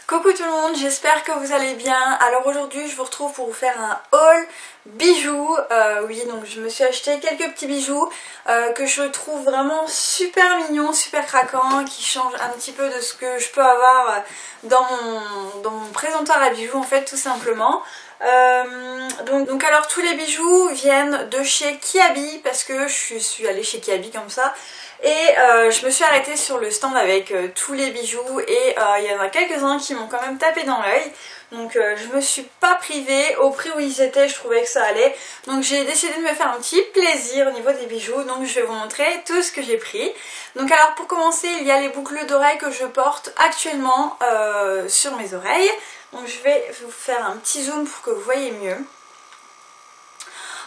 Coucou tout le monde, j'espère que vous allez bien. Alors aujourd'hui je vous retrouve pour vous faire un haul bijoux. Oui, donc je me suis acheté quelques petits bijoux que je trouve vraiment super mignons, super craquants, qui changent un petit peu de ce que je peux avoir dans mon présentoir à bijoux en fait, tout simplement. Donc alors tous les bijoux viennent de chez Kiabi parce que je suis allée chez Kiabi comme ça. Et je me suis arrêtée sur le stand avec tous les bijoux et il y en a quelques-uns qui m'ont quand même tapé dans l'œil. Donc je me suis pas privée, au prix où ils étaient je trouvais que ça allait. Donc j'ai décidé de me faire un petit plaisir au niveau des bijoux. Donc je vais vous montrer tout ce que j'ai pris. Donc alors pour commencer il y a les boucles d'oreilles que je porte actuellement sur mes oreilles. Donc je vais vous faire un petit zoom pour que vous voyez mieux.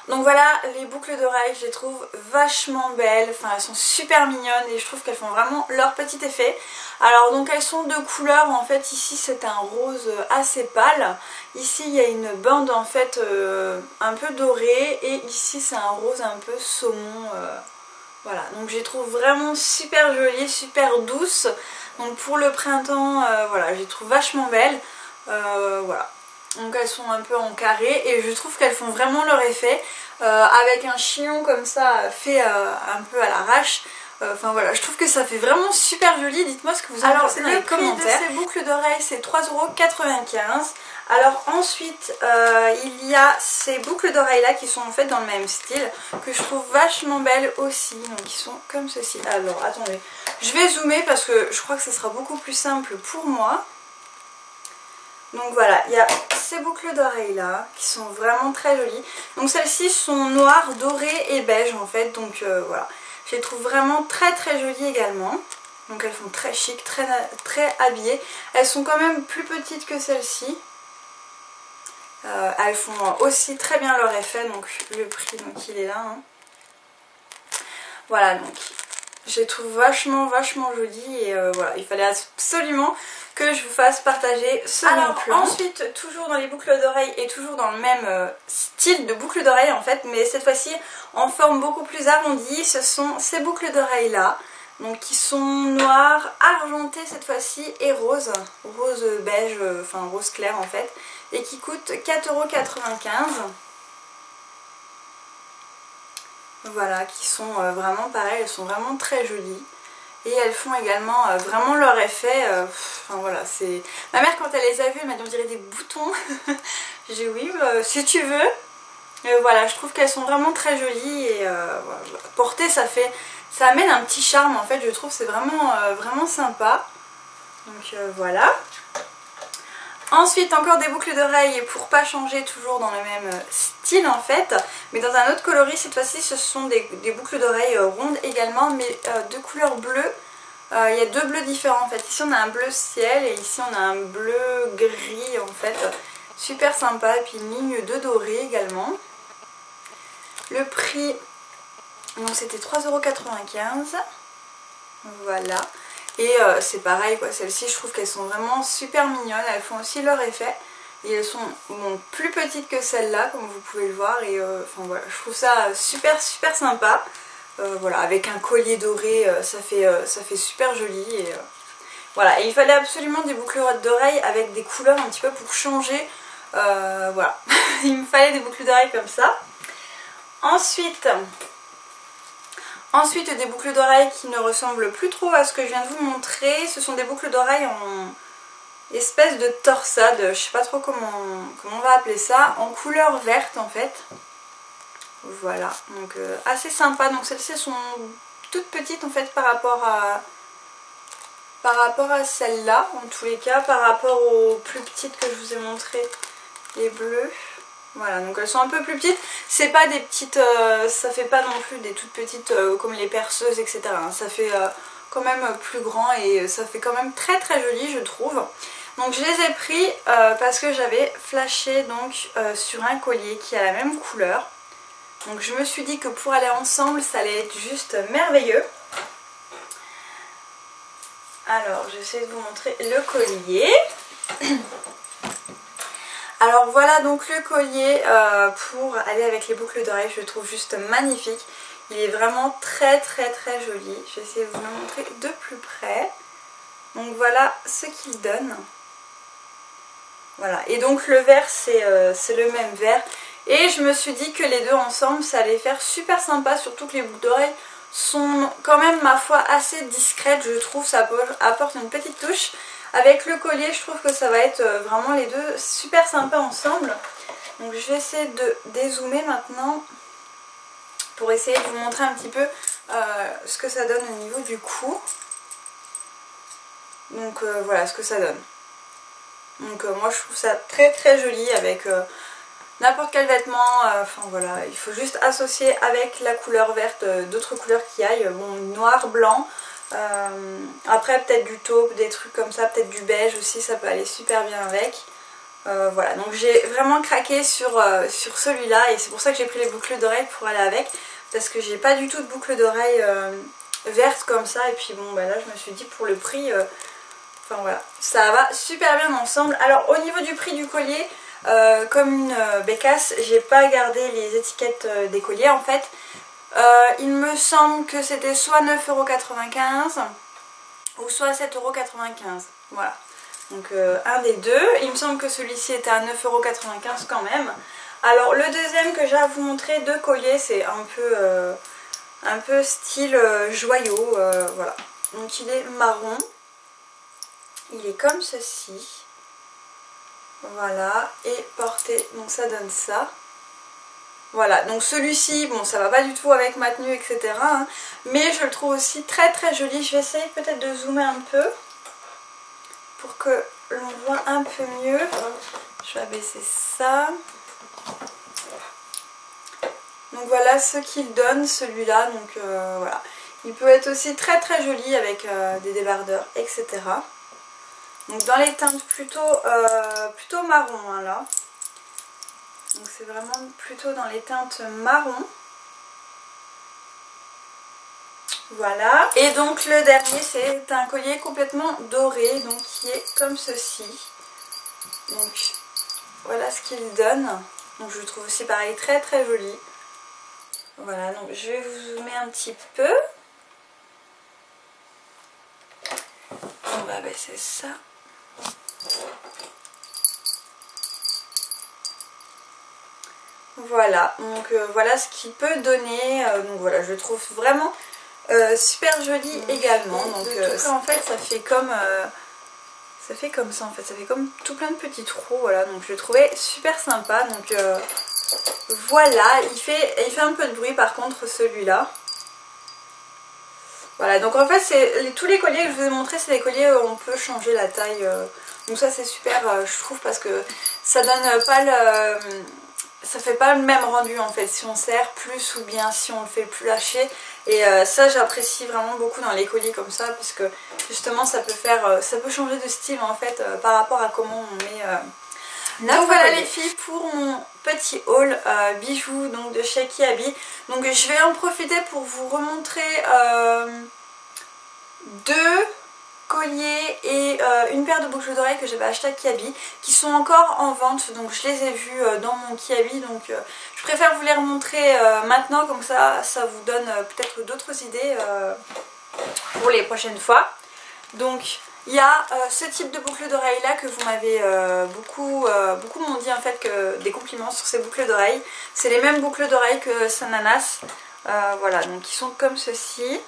Donc voilà, les boucles d'oreilles, je les trouve vachement belles, enfin elles sont super mignonnes et je trouve qu'elles font vraiment leur petit effet. Alors donc elles sont de couleurs, en fait ici c'est un rose assez pâle, ici il y a une bande en fait un peu dorée et ici c'est un rose un peu saumon. Voilà, donc je les trouve vraiment super jolies, super douces. Donc pour le printemps, voilà, je les trouve vachement belles, voilà. Donc elles sont un peu en carré et je trouve qu'elles font vraiment leur effet avec un chignon comme ça fait un peu à l'arrache. Enfin voilà, je trouve que ça fait vraiment super joli. Dites-moi ce que vous en pensez dans les commentaires. Le prix de ces boucles d'oreilles c'est 3,95 €. Alors ensuite il y a ces boucles d'oreilles là qui sont en fait dans le même style, que je trouve vachement belles aussi. Donc ils sont comme ceci. Alors attendez, je vais zoomer parce que je crois que ce sera beaucoup plus simple pour moi. Donc voilà, il y a ces boucles d'oreilles là qui sont vraiment très jolies. Donc celles-ci sont noires, dorées et beige en fait. Donc voilà, je les trouve vraiment très très jolies également. Donc elles font très chic, très habillées. Elles sont quand même plus petites que celles-ci. Elles font aussi très bien leur effet. Donc le prix, donc il est là. Hein. Voilà, donc je les trouve vachement jolies et voilà, il fallait absolument que je vous fasse partager ce bon plan. Ensuite, toujours dans les boucles d'oreilles et toujours dans le même style de boucles d'oreilles en fait, mais cette fois-ci en forme beaucoup plus arrondie, ce sont ces boucles d'oreilles là, donc qui sont noires, argentées cette fois-ci et rose beige, enfin rose clair en fait, et qui coûtent 4,95 €. Voilà, qui sont vraiment pareilles, elles sont vraiment très jolies. Et elles font également vraiment leur effet. Enfin voilà, c'est. Ma mère quand elle les a vues, elle m'a dit on dirait des boutons. J'ai dit oui, si tu veux. Voilà, je trouve qu'elles sont vraiment très jolies et voilà, porter ça amène un petit charme en fait. Je trouve c'est vraiment sympa. Donc voilà. Ensuite encore des boucles d'oreilles pour pas changer, toujours dans le même style en fait, mais dans un autre coloris. Cette fois-ci ce sont des boucles d'oreilles rondes également, mais de couleur bleue. Il y a deux bleus différents en fait. Ici on a un bleu ciel et ici on a un bleu gris en fait. Super sympa, et puis une ligne de doré également. Le prix, donc c'était 3,95 €. Voilà. Et c'est pareil quoi, celles-ci je trouve qu'elles sont vraiment super mignonnes, elles font aussi leur effet. Et elles sont plus petites que celles-là comme vous pouvez le voir. Et enfin voilà, je trouve ça super sympa. Voilà, avec un collier doré, ça fait super joli. Et voilà, et il fallait absolument des boucles d'oreilles avec des couleurs un petit peu pour changer. Voilà, il me fallait des boucles d'oreilles comme ça. Ensuite des boucles d'oreilles qui ne ressemblent plus trop à ce que je viens de vous montrer. Ce sont des boucles d'oreilles en espèce de torsade, je sais pas trop comment on va appeler ça, en couleur verte en fait. Voilà, donc assez sympa. Donc celles-ci sont toutes petites en fait par rapport à celles-là, en tous les cas, par rapport aux plus petites que je vous ai montrées, les bleues. Voilà, donc elles sont un peu plus petites. C'est pas des petites, ça fait pas non plus des toutes petites comme les perceuses, etc. Ça fait quand même plus grand et ça fait quand même très joli, je trouve. Donc je les ai pris parce que j'avais flashé donc sur un collier qui a la même couleur. Donc je me suis dit que pour aller ensemble, ça allait être juste merveilleux. Alors j'essaie de vous montrer le collier. Alors voilà donc le collier pour aller avec les boucles d'oreilles, je le trouve juste magnifique. Il est vraiment très joli. Je vais essayer de vous le montrer de plus près. Donc voilà ce qu'il donne. Voilà, et donc le vert c'est le même vert. Et je me suis dit que les deux ensemble ça allait faire super sympa, surtout que les boucles d'oreilles sont quand même ma foi assez discrètes, je trouve, ça apporte une petite touche. Avec le collier je trouve que ça va être vraiment les deux super sympas ensemble. Donc je vais essayer de dézoomer maintenant pour essayer de vous montrer un petit peu ce que ça donne au niveau du cou. Donc voilà ce que ça donne. Donc moi je trouve ça très très joli avec n'importe quel vêtement, enfin voilà, il faut juste associer avec la couleur verte d'autres couleurs qui aillent, bon noir, blanc, après peut-être du taupe, des trucs comme ça, peut-être du beige aussi, ça peut aller super bien avec. Voilà, donc j'ai vraiment craqué sur celui-là et c'est pour ça que j'ai pris les boucles d'oreilles pour aller avec, parce que j'ai pas du tout de boucles d'oreilles vertes comme ça, et puis bon bah là je me suis dit pour le prix, enfin voilà, ça va super bien ensemble. Alors au niveau du prix du collier, comme une bécasse, j'ai pas gardé les étiquettes des colliers en fait. Il me semble que c'était soit 9,95 € ou soit 7,95 €. Voilà. Donc un des deux. Il me semble que celui-ci était à 9,95 € quand même. Alors le deuxième que j'ai à vous montrer de collier, c'est un peu style joyau. Voilà. Donc il est marron. Il est comme ceci. Voilà, et porté, donc ça donne ça. Voilà, donc celui-ci, bon ça va pas du tout avec ma tenue, etc. hein, mais je le trouve aussi très très joli. Je vais essayer peut-être de zoomer un peu pour que l'on voit un peu mieux. Je vais abaisser ça. Donc voilà ce qu'il donne celui-là, donc voilà. Il peut être aussi très très joli avec des débardeurs, etc. Donc dans les teintes plutôt marron hein, là. Donc c'est vraiment plutôt dans les teintes marron. Voilà. Et donc le dernier c'est un collier complètement doré, donc qui est comme ceci. Donc voilà ce qu'il donne. Donc je le trouve aussi pareil très très joli. Voilà, donc je vais vous zoomer un petit peu. On va baisser ça. Voilà, donc voilà ce qu'il peut donner. Donc voilà, je le trouve vraiment super joli également. Donc en fait ça fait comme ça en fait, ça fait comme tout plein de petits trous. Voilà, donc je le trouvais super sympa. Donc voilà, il fait un peu de bruit par contre celui-là. Voilà, donc en fait tous les colliers que je vous ai montrés, c'est des colliers où on peut changer la taille. Donc ça c'est super je trouve, parce que ça donne pas ça fait pas le même rendu en fait si on serre plus ou bien si on le fait plus lâcher. Et ça j'apprécie vraiment beaucoup dans les colliers comme ça, puisque justement ça peut changer de style en fait par rapport à comment on met donc voilà les filles pour mon petit haul bijoux donc de chez Kiabi. Donc je vais en profiter pour vous remontrer deux colliers et une paire de boucles d'oreilles que j'avais acheté à Kiabi, qui sont encore en vente. Donc je les ai vus dans mon Kiabi, donc je préfère vous les remontrer maintenant, comme ça vous donne peut-être d'autres idées pour les prochaines fois. Donc il y a ce type de boucle d'oreille là que vous m'avez beaucoup m'ont dit en fait des compliments sur ces boucles d'oreilles. C'est les mêmes boucles d'oreilles que Sananas. Voilà, donc ils sont comme ceci.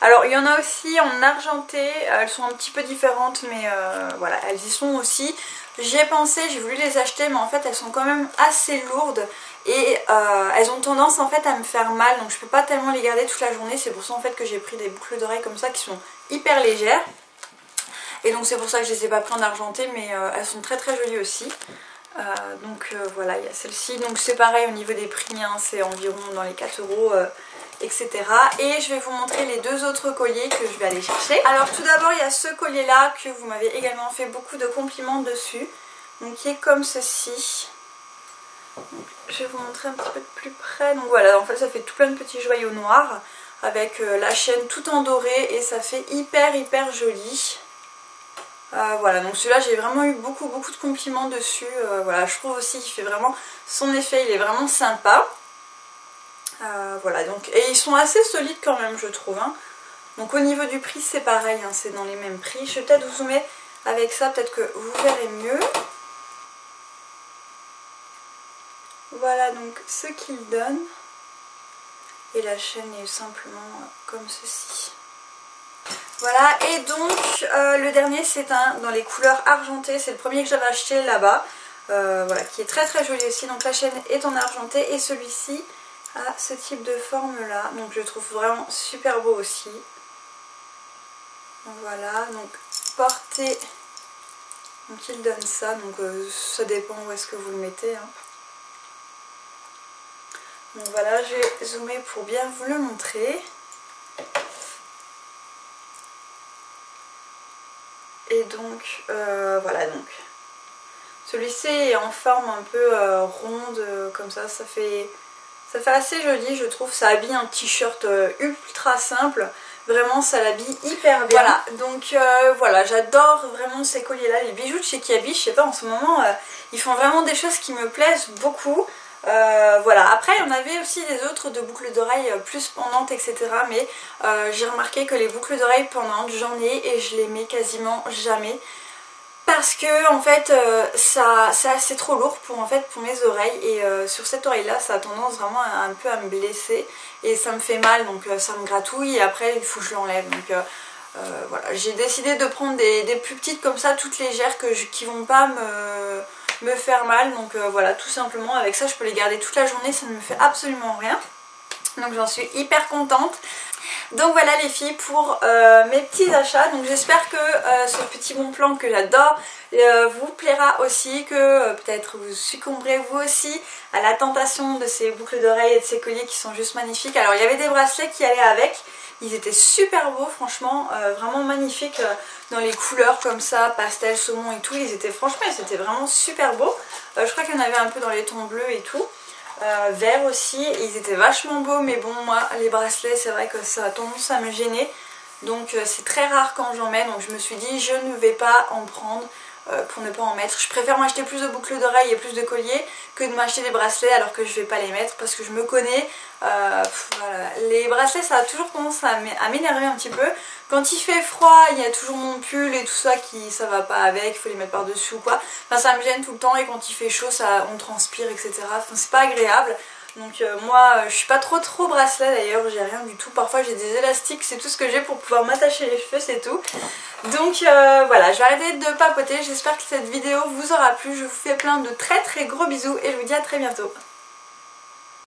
Alors il y en a aussi en argenté, elles sont un petit peu différentes, mais voilà, elles y sont aussi. J'y ai pensé, j'ai voulu les acheter, mais en fait elles sont quand même assez lourdes et elles ont tendance en fait à me faire mal, donc je peux pas tellement les garder toute la journée. C'est pour ça en fait que j'ai pris des boucles d'oreilles comme ça qui sont hyper légères. Et donc c'est pour ça que je les ai pas pris en argenté, mais elles sont très très jolies aussi. Donc voilà, il y a celle-ci, donc c'est pareil au niveau des prix, hein, c'est environ dans les 4 €. Etc. Et je vais vous montrer les deux autres colliers que je vais aller chercher. Alors tout d'abord il y a ce collier là que vous m'avez également fait beaucoup de compliments dessus, donc qui est comme ceci. Donc, je vais vous montrer un petit peu de plus près. Donc voilà, en fait ça fait tout plein de petits joyaux noirs avec la chaîne tout en doré et ça fait hyper joli. Voilà, donc celui-là j'ai vraiment eu beaucoup de compliments dessus. Voilà, je trouve aussi qu'il fait vraiment son effet, il est vraiment sympa. Voilà, donc, et ils sont assez solides quand même je trouve hein. Donc au niveau du prix c'est pareil hein, c'est dans les mêmes prix. Je vais peut-être vous zoomer avec ça, peut-être que vous verrez mieux. voilà donc ce qu'il donne. Et la chaîne est simplement comme ceci. Voilà, et donc le dernier c'est un dans les couleurs argentées, c'est le premier que j'avais acheté là-bas, voilà, qui est très très joli aussi. Donc la chaîne est en argenté et celui-ci a ce type de forme là, donc je le trouve vraiment super beau aussi. Donc voilà, donc porté, donc il donne ça, donc ça dépend où est-ce que vous le mettez, hein. Donc voilà, je vais zoomer pour bien vous le montrer. Et donc voilà, donc celui-ci est en forme un peu ronde comme ça, ça fait assez joli je trouve. Ça habille un t-shirt ultra simple, vraiment ça l'habille hyper bien. Voilà, donc voilà, j'adore vraiment ces colliers là, les bijoux de chez Kiabi, je sais pas, en ce moment ils font vraiment des choses qui me plaisent beaucoup. Voilà, après il y en avait aussi des autres de boucles d'oreilles plus pendantes etc, mais j'ai remarqué que les boucles d'oreilles pendantes j'en ai et je les mets quasiment jamais parce que en fait c'est trop lourd pour mes oreilles, et sur cette oreille là ça a tendance vraiment un peu à me blesser et ça me fait mal, donc ça me gratouille et après il faut que je l'enlève. Donc voilà, j'ai décidé de prendre des plus petites comme ça, toutes légères, qui vont pas me faire mal. Donc voilà, tout simplement avec ça je peux les garder toute la journée, ça ne me fait absolument rien. Donc j'en suis hyper contente. Donc voilà les filles pour mes petits achats. Donc j'espère que ce petit bon plan que j'adore vous plaira aussi, que peut-être vous succomberez vous aussi à la tentation de ces boucles d'oreilles et de ces colliers qui sont juste magnifiques. Alors il y avait des bracelets qui allaient avec, ils étaient super beaux franchement, vraiment magnifiques dans les couleurs comme ça, pastel, saumon et tout. Franchement ils étaient vraiment super beaux. Je crois qu'il y en avait un peu dans les tons bleus et tout. Vert aussi, ils étaient vachement beaux, mais bon moi les bracelets c'est vrai que ça a tendance à me gêner, donc c'est très rare quand j'en mets, donc je me suis dit je ne vais pas en prendre pour ne pas en mettre. Je préfère m'acheter plus de boucles d'oreilles et plus de colliers que de m'acheter des bracelets alors que je vais pas les mettre parce que je me connais. Voilà. Les bracelets ça a toujours tendance à m'énerver un petit peu. Quand il fait froid il y a toujours mon pull et tout ça ça va pas avec, il faut les mettre par dessus ou quoi. Enfin ça me gêne tout le temps, et quand il fait chaud on transpire etc. Enfin c'est pas agréable. Donc moi je suis pas trop bracelet d'ailleurs, j'ai rien du tout. Parfois j'ai des élastiques, c'est tout ce que j'ai pour pouvoir m'attacher les cheveux, c'est tout. Donc voilà, je vais arrêter de papoter. J'espère que cette vidéo vous aura plu. Je vous fais plein de très gros bisous et je vous dis à très bientôt.